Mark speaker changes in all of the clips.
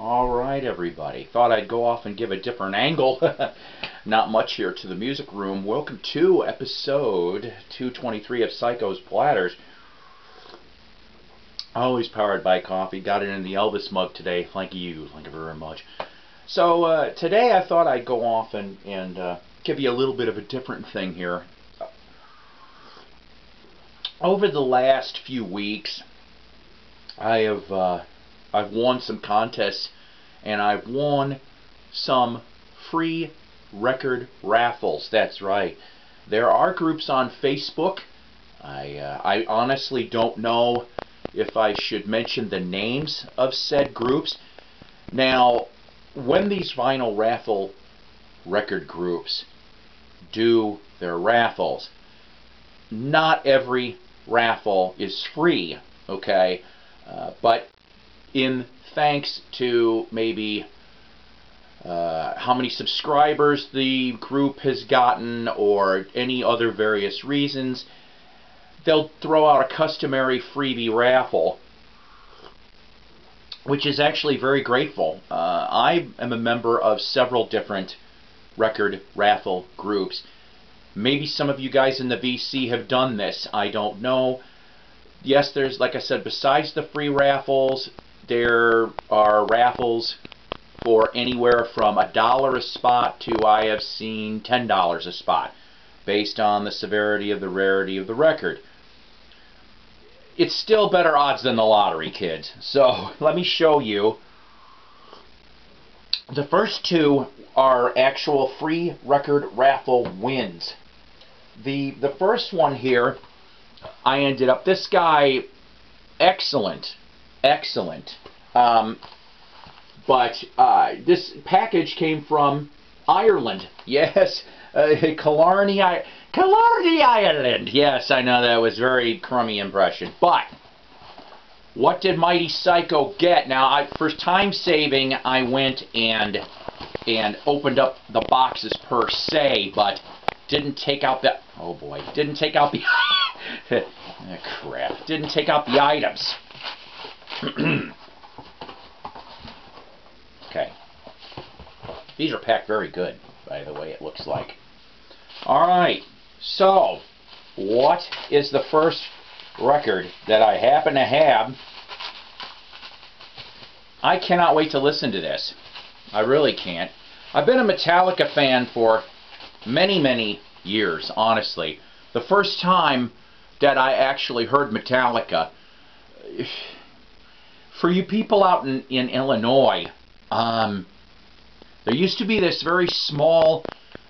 Speaker 1: Alright everybody, thought I'd go off and give a different angle. Not much here to the music room. Welcome to episode 223 of Psycho's Platters. Always powered by coffee. Got it in the Elvis mug today. Thank you very much. So today I thought I'd go off and give you a little bit of a different thing here. Over the last few weeks I've won some contests, and I've won some free record raffles. That's right. There are groups on Facebook. I honestly don't know if I should mention the names of said groups. Now, when these vinyl raffle record groups do their raffles, not every raffle is free, okay? But in thanks to maybe how many subscribers the group has gotten or any other various reasons, they'll throw out a customary freebie raffle, which is actually very grateful. I am a member of several different record raffle groups. Maybe some of you guys in the VC have done this. I don't know. Yes, there's, like I said, besides the free raffles, there are raffles for anywhere from $1 a spot to, I have seen, $10 a spot, based on the severity of the rarity of the record. It's still better odds than the lottery, kids. So let me show you. The first two are actual free record raffle wins. The first one here, I ended up, this guy, excellent. But this package came from Ireland. Yes, Killarney, Ireland. Yes, I know that was a very crummy impression. But what did Mighty Psycho get? Now, for time saving, I went and opened up the boxes per se, but didn't take out the, oh boy, didn't take out the crap, didn't take out the items. Okay. These are packed very good, by the way, it looks like. Alright, so what is the first record that I happen to have? I cannot wait to listen to this. I really can't. I've been a Metallica fan for many years, honestly. The first time that I actually heard Metallica, for you people out in Illinois, there used to be this very small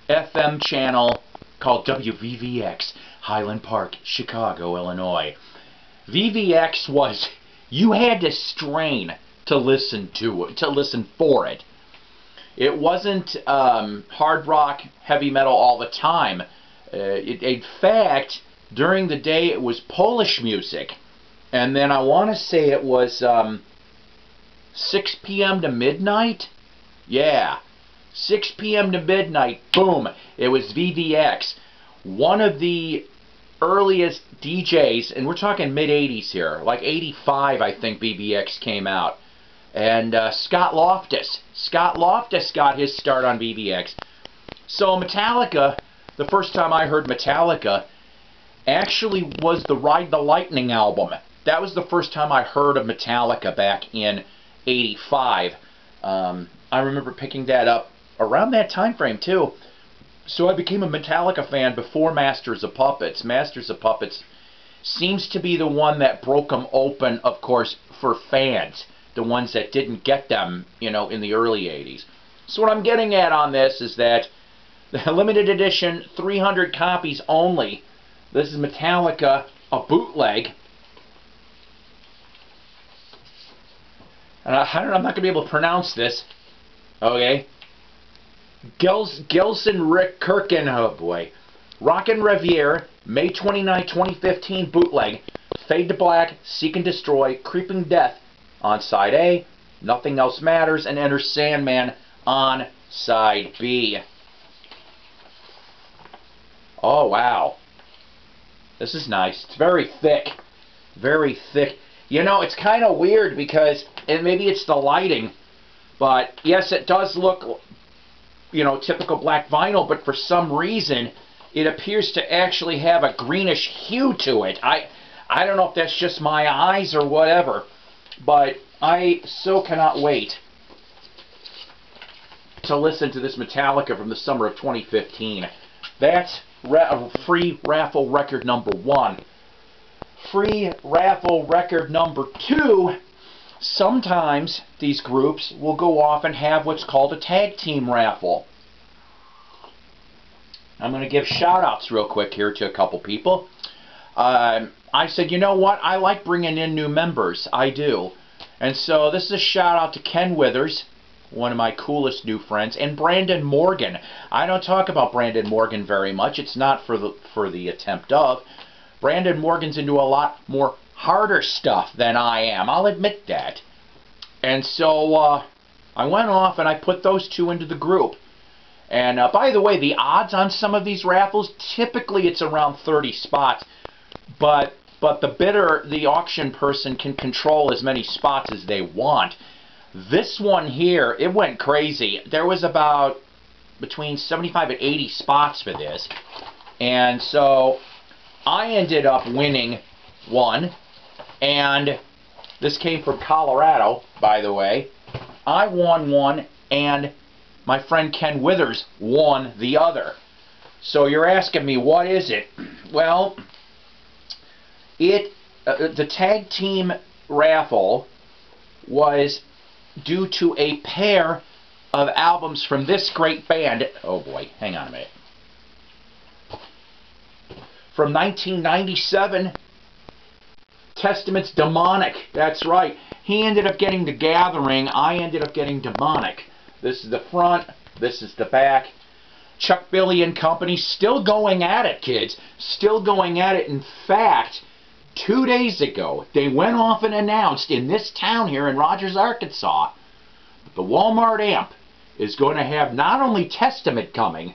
Speaker 1: FM channel called WVVX, Highland Park, Chicago, Illinois. VVX was, you had to strain to listen to it, to listen for it. It wasn't hard rock, heavy metal all the time. In fact, during the day it was Polish music. And then I want to say it was 6 p.m. to midnight? Yeah. 6 p.m. to midnight, boom, it was VVX. One of the earliest DJs, and we're talking mid-80s here, like 85 I think VVX came out. And Scott Loftus got his start on VVX. So Metallica, the first time I heard Metallica, actually was the Ride the Lightning album. That was the first time I heard of Metallica back in 85. I remember picking that up around that time frame too. So I became a Metallica fan before Masters of Puppets. Masters of Puppets seems to be the one that broke them open, of course, for fans. The ones that didn't get them, you know, in the early 80s. So what I'm getting at on this is that the limited edition, 300 copies only. This is Metallica, a bootleg. And I'm not going to be able to pronounce this. Okay. Gelsenkirchen, oh boy. Rockin' Revier, May 29, 2015 bootleg. Fade to Black, Seek and Destroy, Creeping Death on side A, Nothing Else Matters, and Enter Sandman on side B. Oh wow. This is nice. It's very thick. Very thick. You know, it's kind of weird because, and maybe it's the lighting, But yes, it does look, you know, typical black vinyl, but for some reason it appears to actually have a greenish hue to it. I don't know if that's just my eyes or whatever, but I so cannot wait to listen to this Metallica from the summer of 2015. That's free raffle record number 1. Free raffle record number 2. Sometimes these groups will go off and have what's called a tag team raffle. I'm going to give shout-outs real quick here to a couple people. I said, you know what? I like bringing in new members. I do. And so this is a shout-out to Ken Withers, one of my coolest new friends, and Brandon Morgan. I don't talk about Brandon Morgan very much. It's not for the attempt of. Brandon Morgan's into a lot more harder stuff than I am. I'll admit that. And so I went off and I put those two into the group. And by the way, the odds on some of these raffles, typically it's around 30 spots. But the bidder, the auction person, can control as many spots as they want. This one here, it went crazy. There was about between 75 and 80 spots for this. And so I ended up winning one. And this came from Colorado, by the way. I won one, and my friend Ken Withers won the other. So you're asking me, what is it? Well, the tag team raffle was due to a pair of albums from this great band. Oh boy, hang on a minute. From 1997, Testament's Demonic. That's right. He ended up getting The Gathering. I ended up getting Demonic. This is the front. This is the back. Chuck Billy and Company still going at it, kids. Still going at it. In fact, 2 days ago, they went off and announced in this town here in Rogers, Arkansas, that the Walmart amp is going to have not only Testament coming,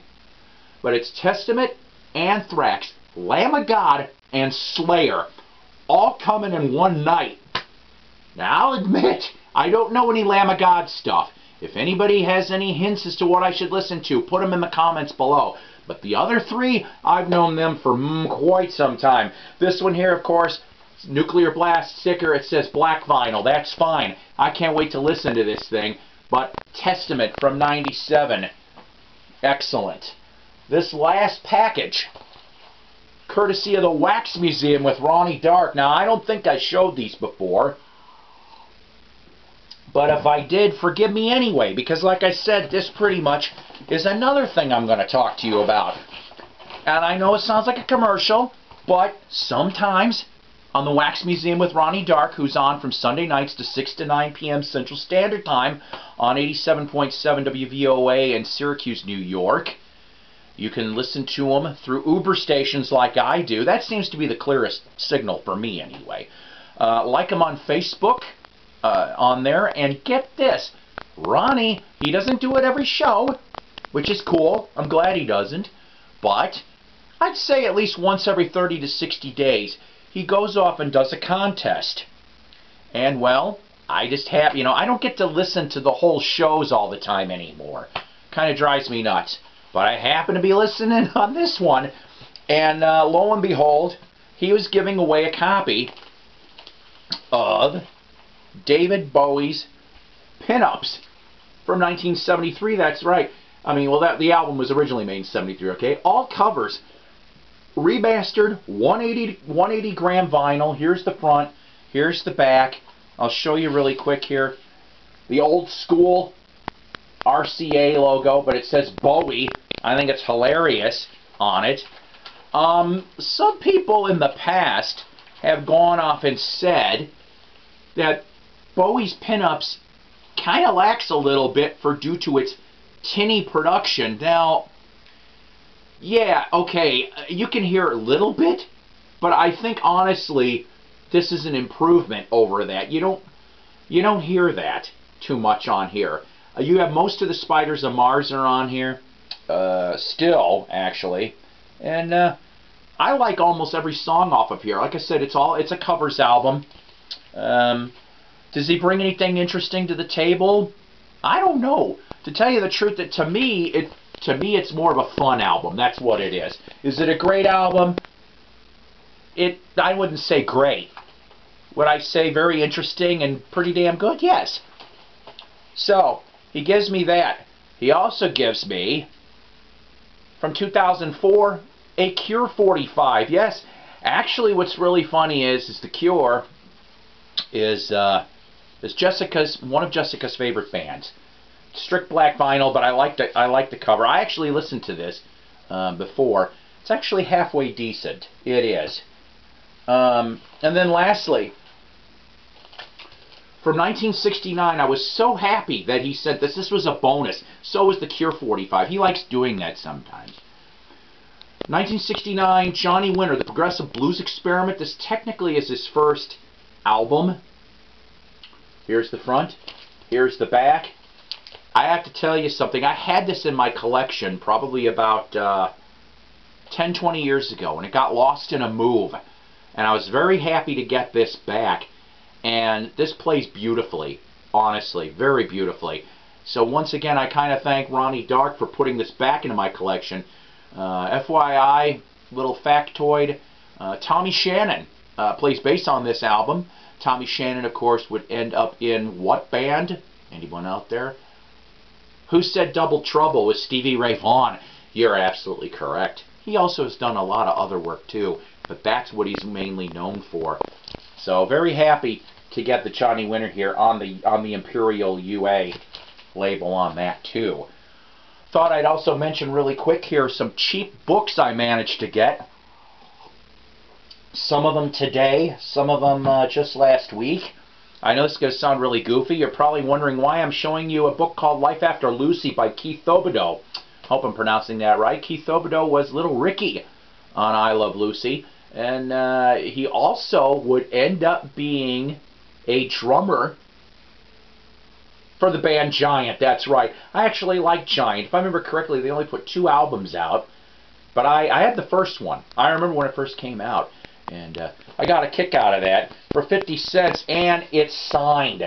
Speaker 1: but it's Testament, Anthrax, Lamb of God, and Slayer, all coming in one night. Now, I'll admit, I don't know any Lamb of God stuff. If anybody has any hints as to what I should listen to, put them in the comments below. But the other three, I've known them for quite some time. This one here, of course, Nuclear Blast sticker. It says black vinyl. That's fine. I can't wait to listen to this thing. But Testament from '97. Excellent. This last package, courtesy of the Wax Museum with Ronnie Dark. Now, I don't think I showed these before. But if I did, forgive me anyway, because like I said, this pretty much is another thing I'm going to talk to you about. And I know it sounds like a commercial, but sometimes on the Wax Museum with Ronnie Dark, who's on from Sunday nights to 6 to 9 p.m. Central Standard Time on 87.7 WVOA in Syracuse, New York. You can listen to them through Uber stations like I do. That seems to be the clearest signal for me anyway. Like them on Facebook. On there, and get this, Ronnie, he doesn't do it every show, which is cool. I'm glad he doesn't, but I'd say at least once every 30 to 60 days he goes off and does a contest. And well, I just have, you know, I don't get to listen to the whole shows all the time anymore. Kind of drives me nuts. But I happen to be listening on this one, and lo and behold, he was giving away a copy of David Bowie's Pinups from 1973. That's right. I mean, well, the album was originally made in 73, okay? All covers. Remastered 180 gram vinyl. Here's the front. Here's the back. I'll show you really quick here. The old school RCA logo, but it says Bowie. I think it's hilarious on it. Some people in the past have gone off and said that Bowie's Pinups kind of lacks a little bit due to its tinny production. Now, yeah, okay, you can hear a little bit, but I think honestly this is an improvement over that. You don't hear that too much on here. You have most of the Spiders of Mars are on here, still actually, and I like almost every song off of here. Like I said, it's a covers album. Does he bring anything interesting to the table? I don't know. To tell you the truth, that to me it's more of a fun album. That's what it is. Is it a great album? I wouldn't say great. Would I say very interesting and pretty damn good? Yes. So, he gives me that. He also gives me, from 2004, a Cure 45. Yes, actually what's really funny is the Cure is one of Jessica's favorite bands. Strict black vinyl, but I like the cover. I actually listened to this before. It's actually halfway decent. It is. And then lastly, from 1969, I was so happy that he sent this. This was a bonus. So was the Cure 45. He likes doing that sometimes. 1969, Johnny Winter, the Progressive Blues Experiment. This technically is his first album. Here's the front. Here's the back. I have to tell you something. I had this in my collection probably about 10, 20 years ago, and it got lost in a move. And I was very happy to get this back. And this plays beautifully, honestly, very beautifully. So once again, I kind of thank Ronnie Dark for putting this back into my collection. FYI, little factoid, Tommy Shannon plays bass on this album. Tommy Shannon, of course, would end up in what band? Anyone out there? Who Said Double Trouble with Stevie Ray Vaughan? You're absolutely correct. He also has done a lot of other work too, but that's what he's mainly known for. So very happy to get the Johnny Winter here on the Imperial UA label on that too. Thought I'd also mention really quick here some cheap books I managed to get. Some of them today, some of them just last week. I know this is going to sound really goofy. You're probably wondering why I'm showing you a book called Life After Lucy by Keith Thobodeau. Hope I'm pronouncing that right. Keith Thobodeau was Little Ricky on I Love Lucy. And he also would end up being a drummer for the band Giant. That's right. I actually like Giant. If I remember correctly, they only put 2 albums out. But I had the first one. I remember when it first came out. And I got a kick out of that for 50 cents. And it's signed.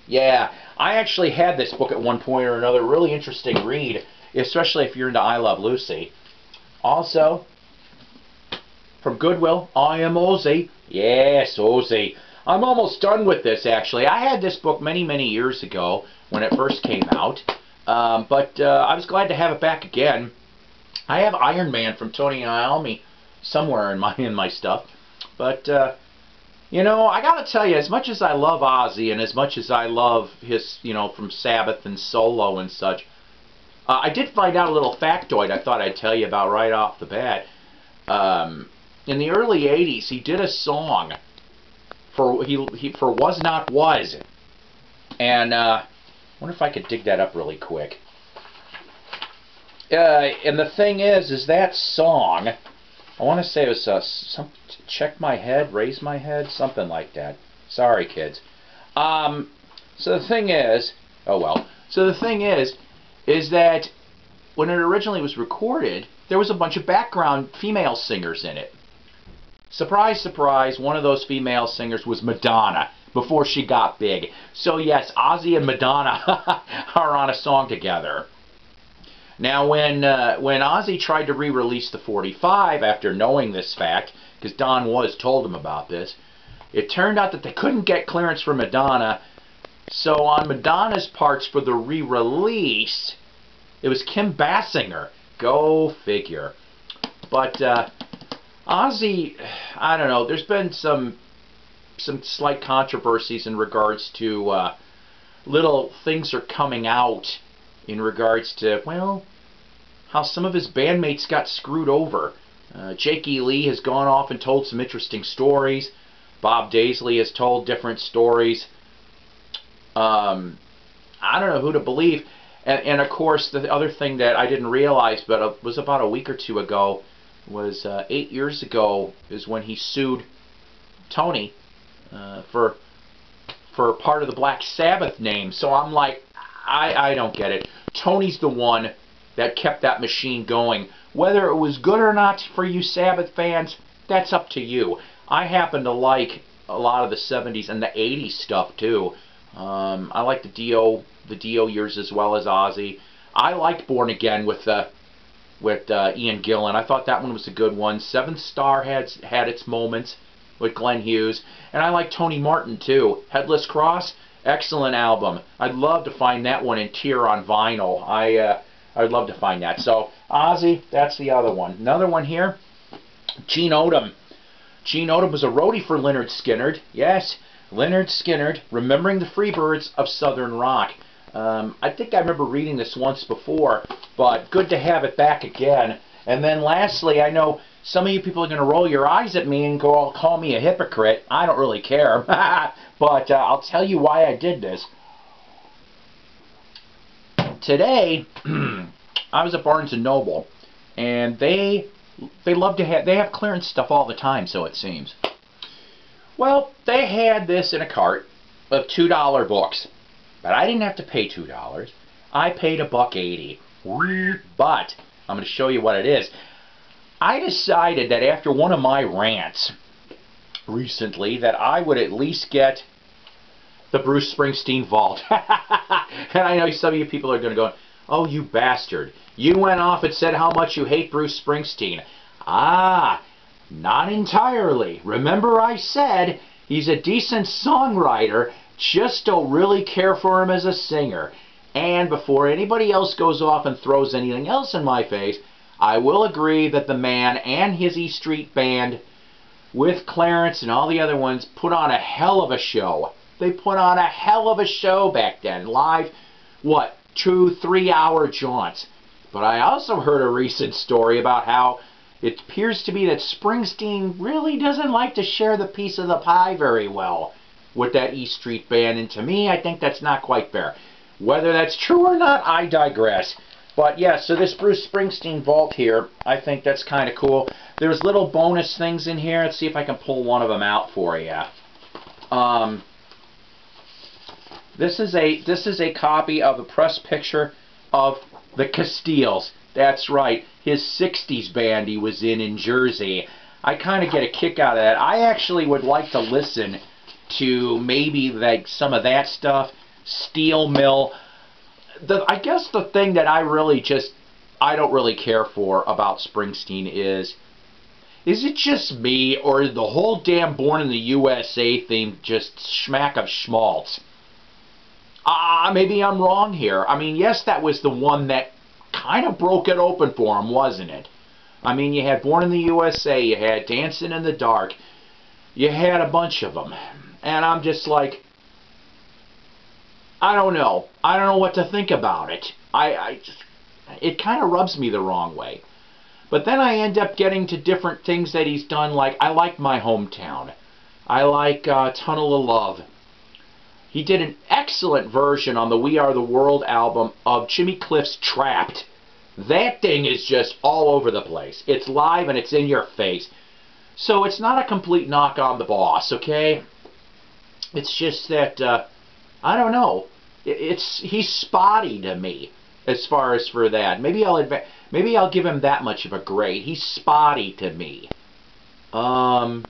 Speaker 1: Yeah. I actually had this book at one point or another. Really interesting read. Especially if you're into I Love Lucy. Also, from Goodwill, I Am Ozzy. Yes, Ozzy. I'm almost done with this, actually. I had this book many, many years ago when it first came out. But I was glad to have it back again. I have Iron Man from Tony Iommi somewhere in my stuff. But, you know, I got to tell you, as much as I love Ozzy and as much as I love his, you know, from Sabbath and Solo and such, I did find out a little factoid I thought I'd tell you about right off the bat. In the early 80s, he did a song for Was Not Was. And I wonder if I could dig that up really quick. And the thing is that song, I want to say it was Check My Head, Raise My Head, something like that. Sorry, kids. So the thing is, oh well. So the thing is that when it originally was recorded, there was a bunch of background female singers in it. Surprise, surprise, one of those female singers was Madonna before she got big. So yes, Ozzy and Madonna are on a song together. Now when Ozzy tried to re-release the 45 after knowing this fact, because Don Was told him about this, it turned out that they couldn't get clearance for Madonna, so on Madonna's parts for the re-release, it was Kim Basinger. Go figure. But Ozzy, I don't know, there's been some slight controversies in regards to little things are coming out in regards to, well, how some of his bandmates got screwed over. Jake E. Lee has gone off and told some interesting stories. Bob Daisley has told different stories. I don't know who to believe. And of course, the other thing that I didn't realize, but it was about a week or two ago, was 8 years ago is when he sued Tony for part of the Black Sabbath name. So I'm like, I don't get it. Tony's the one that kept that machine going. Whether it was good or not for you Sabbath fans, that's up to you. I happen to like a lot of the 70s and the 80s stuff too. I like the Dio years as well as Ozzy. I liked Born Again with Ian Gillan. I thought that one was a good one. Seventh Star had its moments with Glenn Hughes, and I like Tony Martin too. Headless Cross, excellent album. I'd love to find that one in tier on vinyl. I'd love to find that. So Ozzy, that's the other one. Another one here, Gene Odom. Gene Odom was a roadie for Lynyrd Skynyrd. Yes, Lynyrd Skynyrd, remembering the Freebirds of Southern Rock. I think I remember reading this once before, but good to have it back again. And then lastly, I know some of you people are going to roll your eyes at me and call me a hypocrite. I don't really care. But I'll tell you why I did this. Today, I was at Barnes & Noble, and they have clearance stuff all the time, so it seems. Well, they had this in a cart of $2 books. But I didn't have to pay $2. I paid $1.80. But I'm going to show you what it is. I decided that after one of my rants recently that I would at least get the Bruce Springsteen vault. And I know some of you people are going to go, oh, you bastard. You went off and said how much you hate Bruce Springsteen. Ah, not entirely. Remember I said he's a decent songwriter, just don't really care for him as a singer. And before anybody else goes off and throws anything else in my face, I will agree that the man and his E Street Band, with Clarence and all the other ones, put on a hell of a show. They put on a hell of a show back then. Live, what, 2-3 hour jaunts. But I also heard a recent story about how it appears to be that Springsteen really doesn't like to share the piece of the pie very well with that E Street Band, and to me, I think that's not quite fair. Whether that's true or not, I digress. But yeah, so this Bruce Springsteen vault here, I think that's kind of cool. There's little bonus things in here. Let's see if I can pull one of them out for you. This is a copy of the press picture of the Castiles. That's right, his 60s band he was in Jersey. I kind of get a kick out of that. I actually would like to listen to maybe like some of that stuff. Steel Mill. I guess the thing that I don't really care for about Springsteen is it just me, or is the whole damn Born in the USA thing just schmack of schmaltz? Maybe I'm wrong here. I mean, yes, that was the one that kind of broke it open for him, wasn't it? I mean, you had Born in the USA, you had Dancing in the Dark, you had a bunch of them. And I'm just like, I don't know. I don't know what to think about it. It kind of rubs me the wrong way. But then I end up getting to different things that he's done, like I like My Hometown. I like Tunnel of Love. He did an excellent version on the We Are the World album of Jimmy Cliff's Trapped. That thing is just all over the place. It's live and it's in your face. So it's not a complete knock on the boss, okay? It's just that, I don't know. He's spotty to me as far as for that. Maybe I'll give him that much of a grade. He's spotty to me. But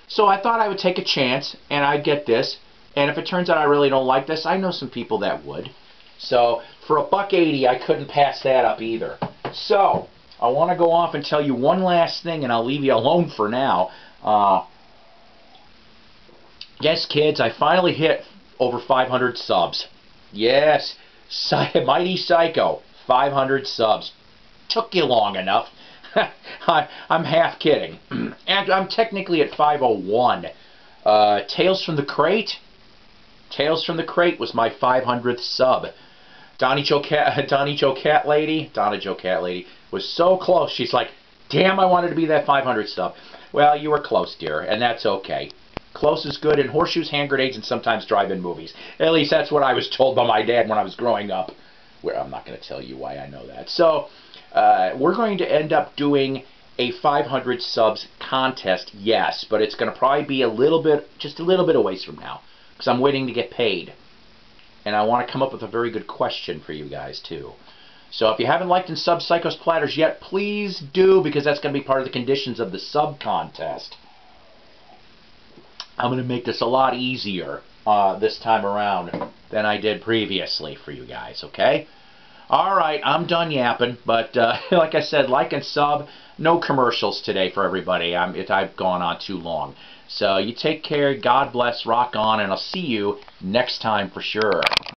Speaker 1: so I thought I would take a chance and I'd get this. And if it turns out I really don't like this, I know some people that would. So for $1.80, I couldn't pass that up either. So I want to go off and tell you one last thing, and I'll leave you alone for now. Yes, kids, I finally hit over 500 subs. Yes, Mighty Psycho, 500 subs. Took you long enough. I'm half kidding. And I'm technically at 501. Tales from the Crate. Tales from the Crate was my 500th sub. Donna Jo Cat Lady was so close. She's like, damn, I wanted to be that 500 sub. Well, you were close, dear, and that's okay. Close is good in horseshoes, hand grenades, and sometimes drive-in movies. At least that's what I was told by my dad when I was growing up. Well, I'm not going to tell you why I know that. So, we're going to end up doing a 500 subs contest, yes, but it's going to probably be just a little bit of ways from now, because I'm waiting to get paid. And I want to come up with a very good question for you guys, too. So if you haven't liked and subbed Psycho's Platters yet, please do, because that's going to be part of the conditions of the sub contest. I'm going to make this a lot easier this time around than I did previously for you guys, okay? Alright, I'm done yapping, but like I said, like and sub. No commercials today for everybody. I've gone on too long. So you take care, God bless, rock on, and I'll see you next time for sure.